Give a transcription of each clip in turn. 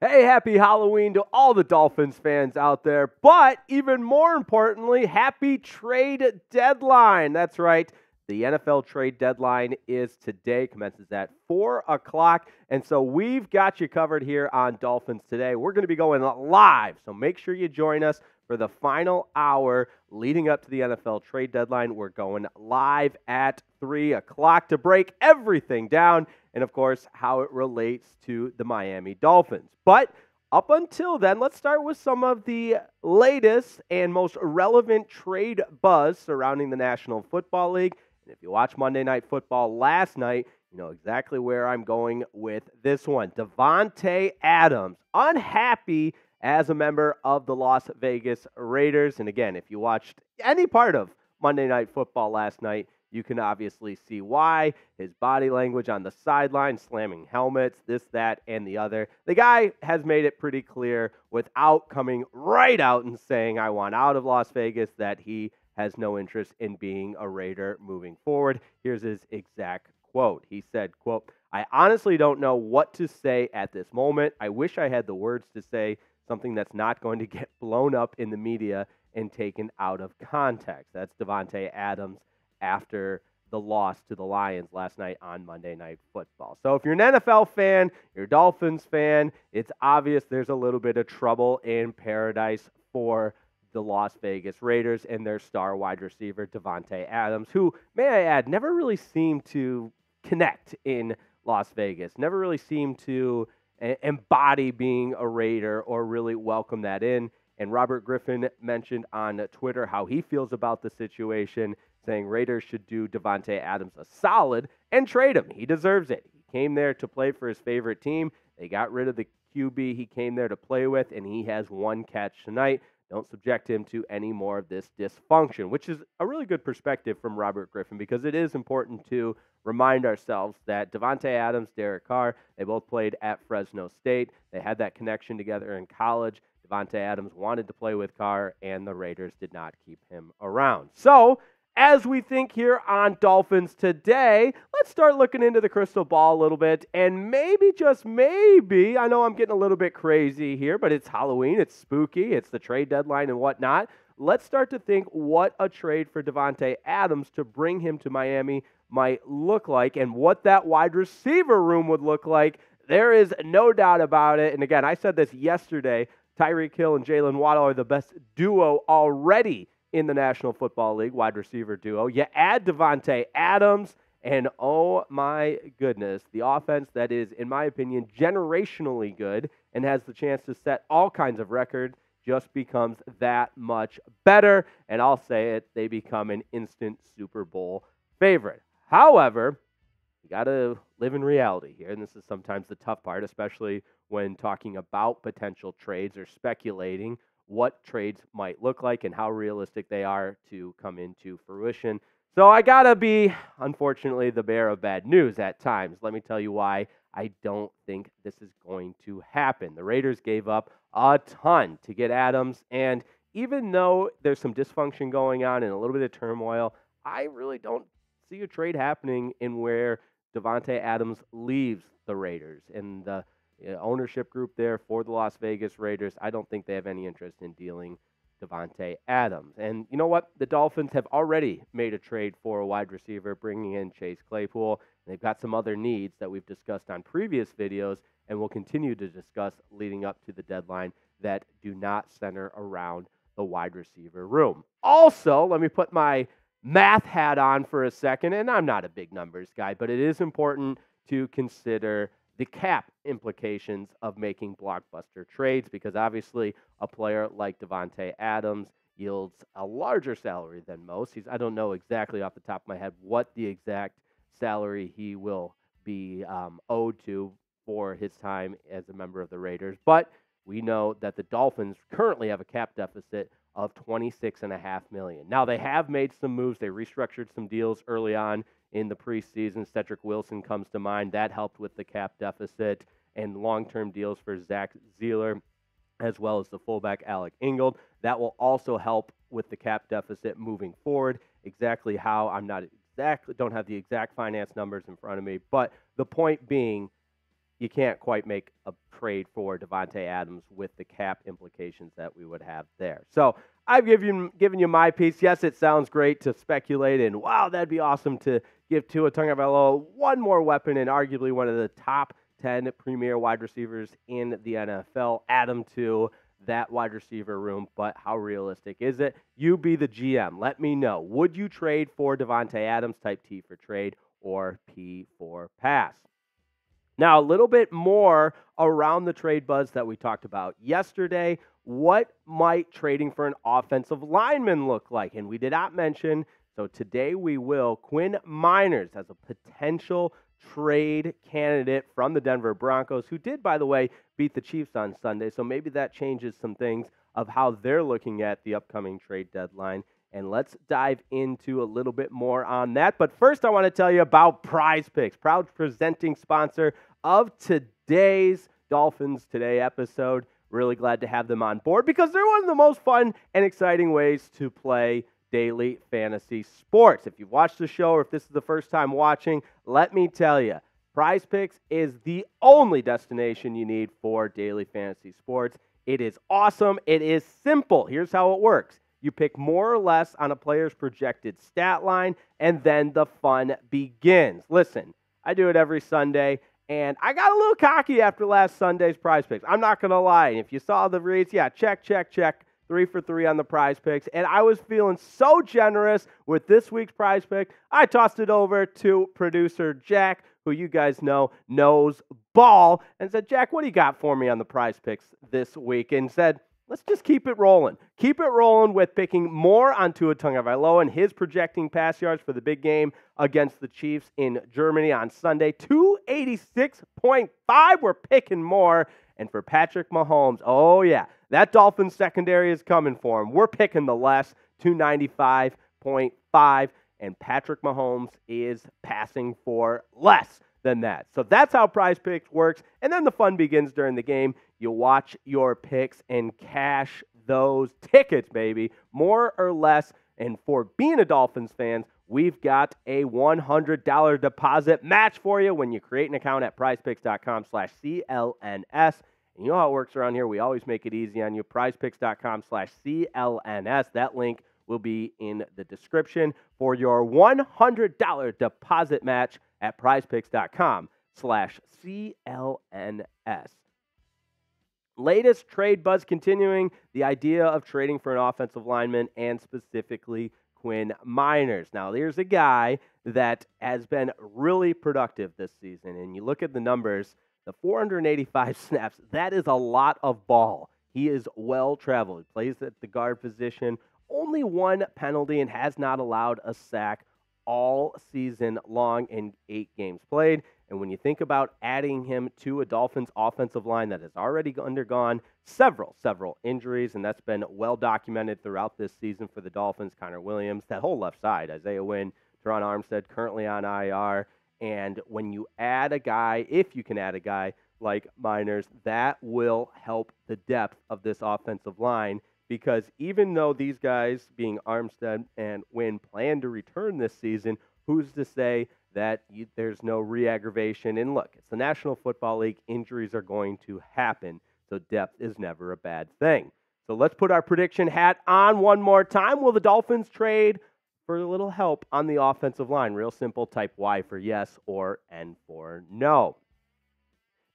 Hey, happy Halloween to all the Dolphins fans out there. But even more importantly, happy trade deadline. That's right. The NFL trade deadline is today, commences at 4 o'clock. And so we've got you covered here on Dolphins Today. We're going to be going live. So make sure you join us for the final hour leading up to the NFL trade deadline. We're going live at 3 o'clock to break everything down and, of course, how it relates to the Miami Dolphins. But up until then, let's start with some of the latest and most relevant trade buzz surrounding the National Football League. And if you watched Monday Night Football last night, you know exactly where I'm going with this one. Davante Adams, unhappy as a member of the Las Vegas Raiders. And again, if you watched any part of Monday Night Football last night, you can obviously see why. His body language on the sideline, slamming helmets, this, that, and the other. The guy has made it pretty clear without coming right out and saying, I want out of Las Vegas, that he has no interest in being a Raider moving forward. Here's his exact quote. He said, quote, I honestly don't know what to say at this moment. I wish I had the words to say something that's not going to get blown up in the media and taken out of context. That's Davante Adams after the loss to the Lions last night on Monday Night Football. So if you're an NFL fan, you're a Dolphins fan, it's obvious there's a little bit of trouble in paradise for the Las Vegas Raiders and their star wide receiver, Davante Adams, who, may I add, never really seemed to connect in Las Vegas, never really seemed to embody being a Raider or really welcome that in. And Robert Griffin mentioned on Twitter how he feels about the situation, saying Raiders should do Davante Adams a solid and trade him. He deserves it. He came there to play for his favorite team. They got rid of the QB he came there to play with, and he has one catch tonight. Don't subject him to any more of this dysfunction, which is a really good perspective from Robert Griffin, because it is important to remind ourselves that Davante Adams, Derek Carr, they both played at Fresno State. They had that connection together in college. Davante Adams wanted to play with Carr, and the Raiders did not keep him around. So, as we think here on Dolphins Today, let's start looking into the crystal ball a little bit, and maybe, just maybe, I know I'm getting a little bit crazy here, but it's Halloween, it's spooky, it's the trade deadline and whatnot. Let's start to think what a trade for Davante Adams to bring him to Miami might look like, and what that wide receiver room would look like. There is no doubt about it, and again, I said this yesterday, Tyreek Hill and Jaylen Waddle are the best duo already in the National Football League, wide receiver duo. You add Davante Adams, and oh my goodness, the offense that is, in my opinion, generationally good and has the chance to set all kinds of records just becomes that much better. And I'll say it, they become an instant Super Bowl favorite. However, you got to live in reality here, and this is sometimes the tough part, especially when talking about potential trades or speculating what trades might look like and how realistic they are to come into fruition. So I got to be, unfortunately, the bearer of bad news at times. Let me tell you why I don't think this is going to happen. The Raiders gave up a ton to get Adams, and even though there's some dysfunction going on and a little bit of turmoil, I really don't see a trade happening in where Davante Adams leaves the Raiders. And the ownership group there for the Las Vegas Raiders, I don't think they have any interest in dealing Davante Adams. And you know what? The Dolphins have already made a trade for a wide receiver, bringing in Chase Claypool. They've got some other needs that we've discussed on previous videos and will continue to discuss leading up to the deadline that do not center around the wide receiver room. Also, let me put my math hat on for a second, and I'm not a big numbers guy, but it is important to consider the cap implications of making blockbuster trades, because obviously a player like Davante Adams yields a larger salary than most. I don't know exactly off the top of my head what the exact salary he will be owed to for his time as a member of the Raiders, but we know that the Dolphins currently have a cap deficit of $26.5 million. Now, they have made some moves. They restructured some deals early on in the preseason. Cedric Wilson comes to mind. That helped with the cap deficit, and long-term deals for Zack, as well as the fullback Alec Ingold. That will also help with the cap deficit moving forward. Exactly how, don't have the exact finance numbers in front of me, but the point being, you can't quite make a trade for Davante Adams with the cap implications that we would have there. So I've given you my piece. Yes, it sounds great to speculate, and wow, that'd be awesome to give Tua Tagovailoa one more weapon and arguably one of the top 10 premier wide receivers in the NFL. Add him to that wide receiver room, but how realistic is it? You be the GM. Let me know. Would you trade for Davante Adams? Type T for trade or P for pass. Now, a little bit more around the trade buzz that we talked about yesterday. What might trading for an offensive lineman look like? And we did not mention, so today we will, Quinn Meinerz as a potential trade candidate from the Denver Broncos, who did, by the way, beat the Chiefs on Sunday. So maybe that changes some things of how they're looking at the upcoming trade deadline. And let's dive into a little bit more on that. But first, I want to tell you about Prize Picks, proud presenting sponsor of today's Dolphins Today episode. Really glad to have them on board because they're one of the most fun and exciting ways to play daily fantasy sports. If you've watched the show or if this is the first time watching, let me tell you, Prize Picks is the only destination you need for daily fantasy sports. It is awesome. It is simple. Here's how it works. You pick more or less on a player's projected stat line, and then the fun begins. Listen, I do it every Sunday, and I got a little cocky after last Sunday's Prize Picks. I'm not going to lie. If you saw the reads, yeah, check. 3 for 3 on the Prize Picks, and I was feeling so generous with this week's Prize Pick. I tossed it over to producer Jack, who you guys know knows ball, and said, Jack, what do you got for me on the Prize Picks this week? And said, let's just keep it rolling. Keep it rolling with picking more on Tua Tagovailoa and his projecting pass yards for the big game against the Chiefs in Germany on Sunday. 286.5, we're picking more. And for Patrick Mahomes, oh yeah, that Dolphins secondary is coming for him. We're picking the less, 295.5, and Patrick Mahomes is passing for less than that. So that's how Prize Picks works. And then the fun begins during the game. You watch your picks and cash those tickets, baby, more or less. And for being a Dolphins fan, we've got a $100 deposit match for you when you create an account at prizepicks.com/CLNS. And you know how it works around here. We always make it easy on you. prizepicks.com/CLNS. That link will be in the description for your $100 deposit match at prizepicks.com/CLNS. Latest trade buzz continuing, the idea of trading for an offensive lineman and specifically Quinn Meinerz. Now, there's a guy that has been really productive this season, and you look at the numbers, the 485 snaps, that is a lot of ball. He is well-traveled. He plays at the guard position, only one penalty, and has not allowed a sack all season long in 8 games played. And when you think about adding him to a Dolphins offensive line that has already undergone several injuries, and that's been well documented throughout this season for the Dolphins, Connor Williams, that whole left side, Isaiah Wynn, Teron Armstead currently on IR. And when you add a guy, if you can add a guy like Meinerz, that will help the depth of this offensive line, because even though these guys, being Armstead and Wynn, plan to return this season, who's to say that there's no re-aggravation? And look, it's the National Football League. Injuries are going to happen, so depth is never a bad thing. So let's put our prediction hat on one more time. Will the Dolphins trade for a little help on the offensive line? Real simple, type Y for yes or N for no.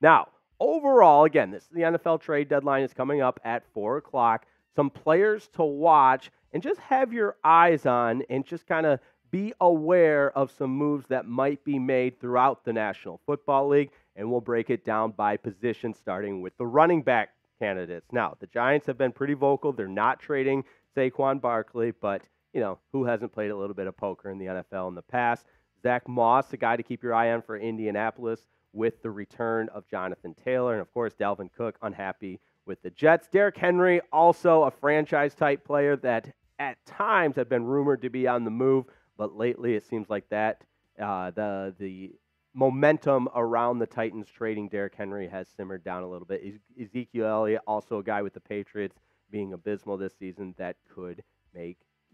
Now, overall, again, this is the NFL trade deadline is coming up at 4 o'clock. Some players to watch and just have your eyes on and just kind of be aware of some moves that might be made throughout the National Football League, and we'll break it down by position, starting with the running back candidates. Now, the Giants have been pretty vocal. They're not trading Saquon Barkley, but, you know, who hasn't played a little bit of poker in the NFL in the past? Zach Moss, a guy to keep your eye on for Indianapolis with the return of Jonathan Taylor, and, of course, Dalvin Cook, unhappy with the Jets. Derrick Henry, also a franchise-type player that at times had been rumored to be on the move, but lately it seems like that the momentum around the Titans trading Derrick Henry has simmered down a little bit. Ezekiel Elliott, also a guy with the Patriots, being abysmal this season, that could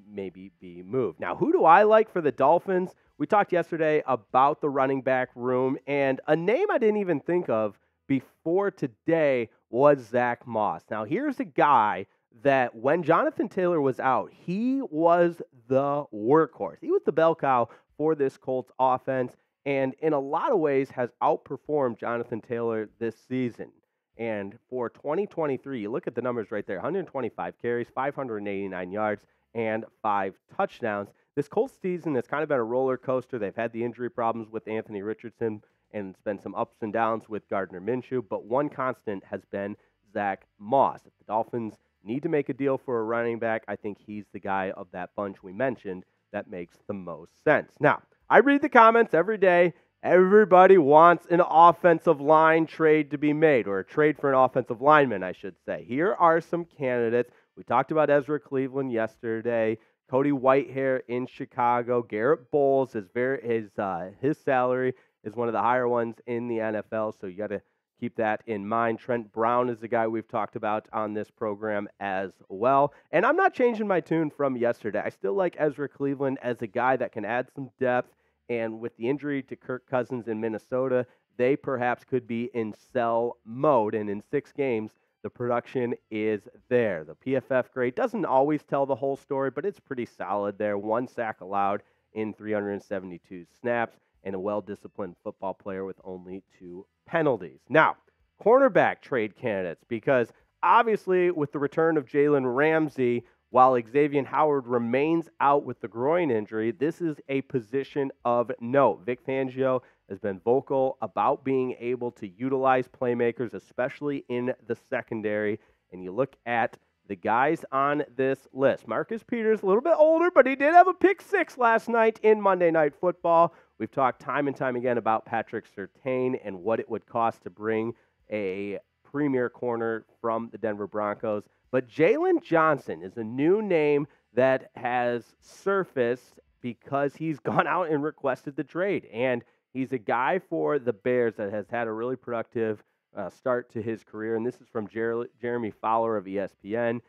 maybe be moved. Now, who do I like for the Dolphins? We talked yesterday about the running back room, and a name I didn't even think of before today was Zach Moss. Now, here's a guy that when Jonathan Taylor was out, he was the workhorse. He was the bell cow for this Colts offense, and in a lot of ways has outperformed Jonathan Taylor this season. And for 2023, you look at the numbers right there, 125 carries, 589 yards, and 5 touchdowns. This Colts season has kind of been a roller coaster. They've had the injury problems with Anthony Richardson, and it's been some ups and downs with Gardner Minshew, but one constant has been Zach Moss. If the Dolphins need to make a deal for a running back, I think he's the guy of that bunch we mentioned that makes the most sense. Now, I read the comments every day. Everybody wants an offensive line trade to be made, or a trade for an offensive lineman, I should say. Here are some candidates. We talked about Ezra Cleveland yesterday. Cody Whitehair in Chicago. Garrett Bowles, his salary is one of the higher ones in the NFL, so you got to keep that in mind. Trent Brown is the guy we've talked about on this program as well. And I'm not changing my tune from yesterday. I still like Ezra Cleveland as a guy that can add some depth. And with the injury to Kirk Cousins in Minnesota, they perhaps could be in sell mode. And in 6 games, the production is there. The PFF grade doesn't always tell the whole story, but it's pretty solid there. 1 sack allowed in 372 snaps, and a well-disciplined football player with only 2 penalties. Now, cornerback trade candidates, because obviously with the return of Jalen Ramsey, while Xavien Howard remains out with the groin injury, this is a position of note. Vic Fangio has been vocal about being able to utilize playmakers, especially in the secondary. And you look at the guys on this list. Marcus Peters, a little bit older, but he did have a pick 6 last night in Monday Night Football. We've talked time and time again about Patrick Surtain and what it would cost to bring a premier corner from the Denver Broncos. But Jaylon Johnson is a new name that has surfaced because he's gone out and requested the trade. And he's a guy for the Bears that has had a really productive start to his career. And this is from Jeremy Fowler of ESPN,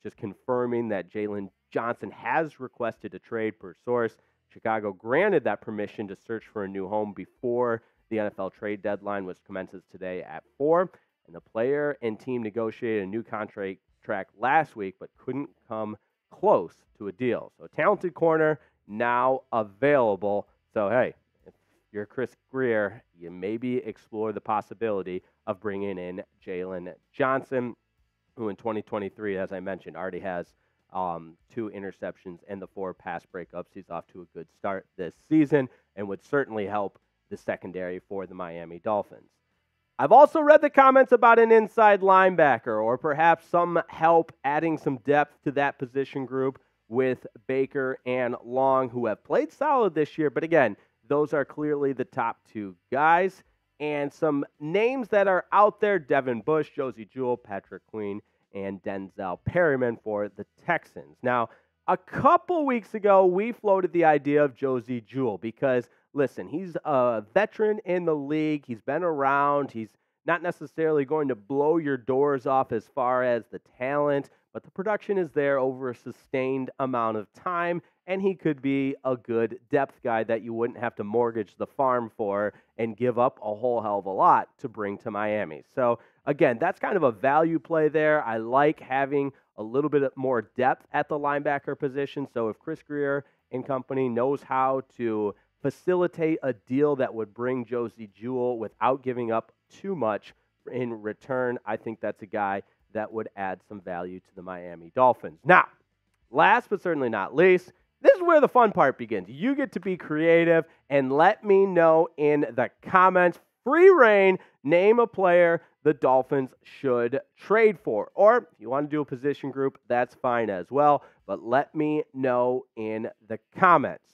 just confirming that Jaylon Johnson has requested a trade per source. Chicago granted that permission to search for a new home before the NFL trade deadline, which commences today at 4. And the player and team negotiated a new contract last week, but couldn't come close to a deal. So a talented corner now available. So, hey, if you're Chris Grier, you maybe explore the possibility of bringing in Jaylon Johnson, who in 2023, as I mentioned, already has 2 interceptions and the 4 pass breakups. He's off to a good start this season and would certainly help the secondary for the Miami Dolphins. I've also read the comments about an inside linebacker, or perhaps some help adding some depth to that position group with Baker and Long, who have played solid this year. But again, those are clearly the top 2 guys. And some names that are out there: Devin Bush, Josey Jewell, Patrick Queen, and Denzel Perryman for the Texans. Now, a couple weeks ago, we floated the idea of Josey Jewell because, listen, he's a veteran in the league. He's been around. He's not necessarily going to blow your doors off as far as the talent, but the production is there over a sustained amount of time, and he could be a good depth guy that you wouldn't have to mortgage the farm for and give up a whole hell of a lot to bring to Miami. So, again, that's kind of a value play there. I like having a little bit more depth at the linebacker position. So if Chris Grier and company knows how to facilitate a deal that would bring Josey Jewell without giving up too much in return, I think that's a guy that would add some value to the Miami Dolphins. Now, last but certainly not least, this is where the fun part begins. You get to be creative and let me know in the comments. Free reign, name a player the Dolphins should trade for. Or if you want to do a position group, that's fine as well. But let me know in the comments.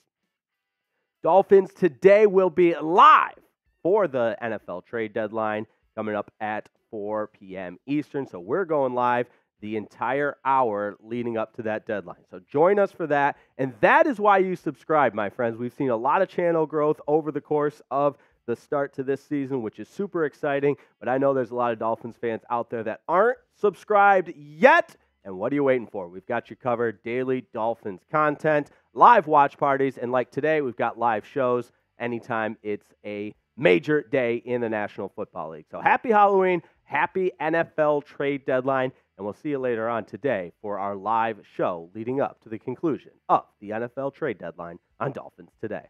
Dolphins Today will be live for the NFL trade deadline coming up at 4 p.m. Eastern. So we're going live the entire hour leading up to that deadline. So join us for that. And that is why you subscribe, my friends. We've seen a lot of channel growth over the course of the start to this season, which is super exciting. But I know there's a lot of Dolphins fans out there that aren't subscribed yet. And what are you waiting for? We've got you covered. Daily Dolphins content, live watch parties, and like today, we've got live shows anytime it's a major day in the National Football League. So happy Halloween, happy NFL trade deadline, and we'll see you later on today for our live show leading up to the conclusion of the NFL trade deadline on Dolphins Today.